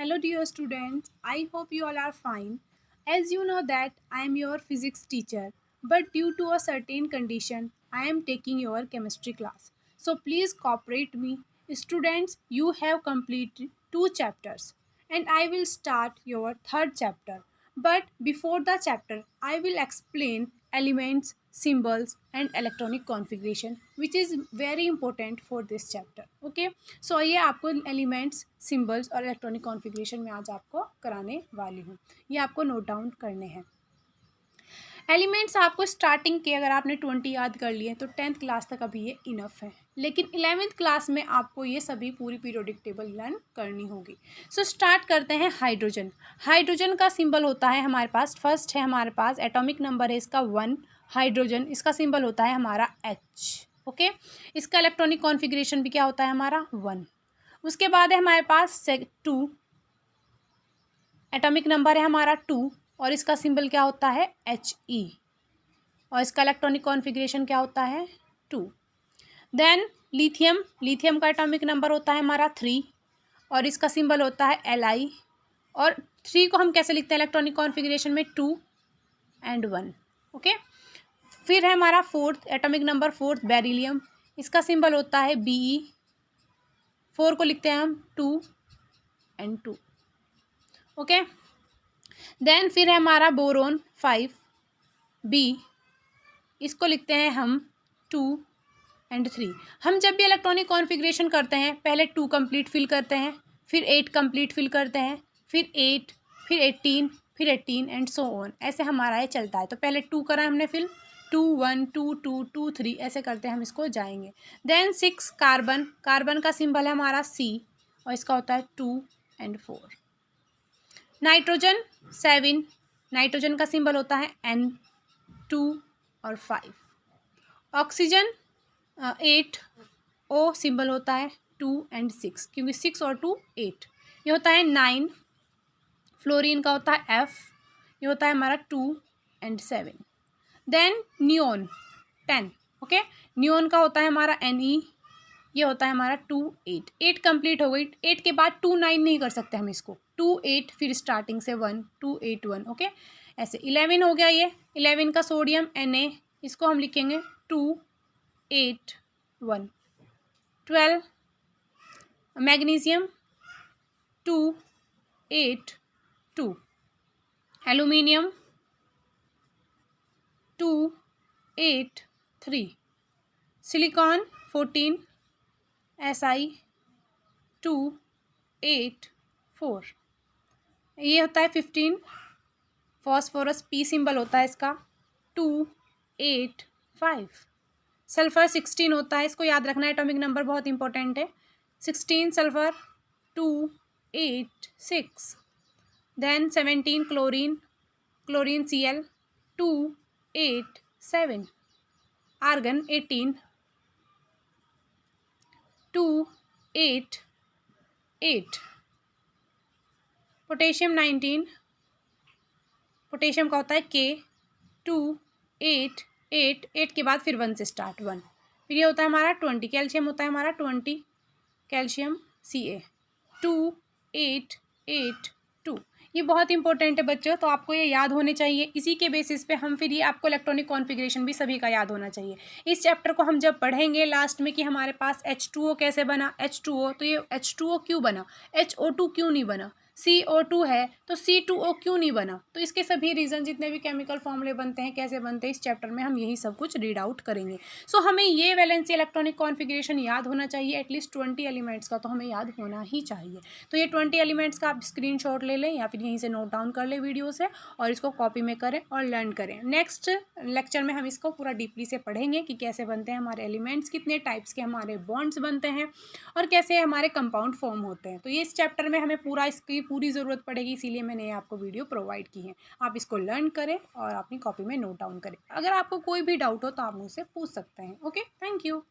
Hello dear students, I hope you all are fine. As you know that I am your physics teacher, but due to a certain condition, I am taking your chemistry class. So please cooperate me. Students, you have completed 2 chapters and I will start your third chapter. But before the chapter, I will explain elements, symbols and electronic configuration which is very important for this chapter. Okay? सो ये आपको elements symbols और electronic configuration में आज आपको कराने वाली हूँ। ये आपको नोट डाउन करने हैं। एलिमेंट्स आपको स्टार्टिंग के अगर आपने 20 याद कर लिए तो 10th क्लास तक अभी ये इनफ है, लेकिन 11th क्लास में आपको ये सभी पूरी पीरियोडिक टेबल लर्न करनी होगी। सो स्टार्ट करते हैं हाइड्रोजन। हाइड्रोजन का सिंबल होता है हमारे पास, फर्स्ट है हमारे पास एटॉमिक नंबर है इसका 1। हाइड्रोजन इसका सिंबल होता है हमारा H। ओके, इसका इलेक्ट्रॉनिक कॉन्फ़िगरेशन भी क्या होता है हमारा 1। उसके बाद है हमारे पास 2, एटॉमिक नंबर है हमारा 2 और इसका सिंबल क्या होता है He और इसका इलेक्ट्रॉनिक कॉन्फ़िगरेशन क्या होता है 2। देन लिथियम, लिथियम का एटॉमिक नंबर होता है हमारा 3 और इसका सिंबल होता है Li और 3 को हम कैसे लिखते हैं इलेक्ट्रॉनिक कॉन्फ़िगरेशन में 2 and 1। ओके, फिर है हमारा 4th एटॉमिक नंबर 4 बेरिलियम, इसका सिंबल होता है Be। 4 को लिखते हैं हम 2 and 2। ओके, देन फिर है हमारा बोरोन 5 B, इसको लिखते हैं हम 2 and 3। हम जब भी इलेक्ट्रॉनिक कॉन्फ़िगरेशन करते हैं पहले 2 कंप्लीट फिल करते हैं, फिर 8 कंप्लीट फिल करते हैं, फिर 8, फिर 18, फिर 18 एंड सो ऑन। ऐसे हमारा ये चलता है। तो पहले 2 करा हमने, फिर 2 1 2 2 2 3 ऐसे करते हम इसको जाएंगे। देन 6 कार्बन, कार्बन का सिंबल है हमारा C और इसका होता है 2 and 4। नाइट्रोजन 7, नाइट्रोजन का सिंबल होता है N 2 और 5। ऑक्सीजन 8, O सिंबल होता है 2 and 6 क्योंकि 6 और 2 8। ये होता है 9। फ्लोरीन का होता है F, ये होता है हमारा 2 and 7। Then neon 10। ओके, नियोन का होता है हमारा Ne, ये होता है हमारा 2 8। 8 कंप्लीट हो गई। 8 के बाद 2 9 नहीं कर सकते हम इसको, 2 8 फिर स्टार्टिंग से 1 2 8 1। ओके, ऐसे 11 हो गया। ये 11 का सोडियम Na, इसको हम लिखेंगे 2 8 1। 12 मैग्नीशियम 2 8 2। एल्यूमिनियम 2 8 3। Silicon 14 Si 2 8 4। ये होता है 15। फॉस्फोरस P सिंबल होता है इसका 2 8 5। सल्फ़र 16 होता है, इसको याद रखना है, एटॉमिक नंबर बहुत इंपॉर्टेंट है। 16 sulphur 2 8 6। Then 17 chlorine, chlorine Cl 2 8 7। Argon 18 2 8 8। Potassium 19, potassium का होता है K 2 8 8। 8 के बाद फिर 1 से स्टार्ट 1। फिर ये होता है हमारा 20। कैल्शियम होता है हमारा 20, कैल्शियम Ca 2 8 8 2। ये बहुत इंपॉर्टेंट है बच्चों, तो आपको ये याद होने चाहिए। इसी के बेसिस पे हम फिर ये आपको इलेक्ट्रॉनिक कॉन्फ़िगरेशन भी सभी का याद होना चाहिए। इस चैप्टर को हम जब पढ़ेंगे लास्ट में कि हमारे पास H2O कैसे बना, H2O, तो ये H2O क्यों बना, HO2 क्यों नहीं बना, CO2 है तो C2O क्यों नहीं बना, तो इसके सभी रीज़न जितने भी केमिकल फॉर्मूले बनते हैं कैसे बनते हैं इस चैप्टर में हम यही सब कुछ रीड आउट करेंगे। सो हमें ये वैलेंसी इलेक्ट्रॉनिक कॉन्फ़िगरेशन याद होना चाहिए। एटलीस्ट 20 एलिमेंट्स का तो हमें याद होना ही चाहिए। तो ये 20 एलिमेंट्स का आप स्क्रीनशॉट ले लें या फिर यहीं से नोट डाउन कर लें वीडियो से और इसको कॉपी में करें और लर्न करें। नेक्स्ट लेक्चर में हम इसको पूरा डीपली से पढ़ेंगे कि कैसे बनते हैं हमारे एलिमेंट्स, कितने टाइप्स के हमारे बॉन्ड्स बनते हैं और कैसे हमारे कंपाउंड फॉर्म होते हैं। तो ये इस चैप्टर में हमें पूरा इसकी पूरी ज़रूरत पड़ेगी, इसीलिए मैंने आपको वीडियो प्रोवाइड की है। आप इसको लर्न करें और अपनी कॉपी में नोट डाउन करें। अगर आपको कोई भी डाउट हो तो आप मुझसे पूछ सकते हैं। Okay, thank you.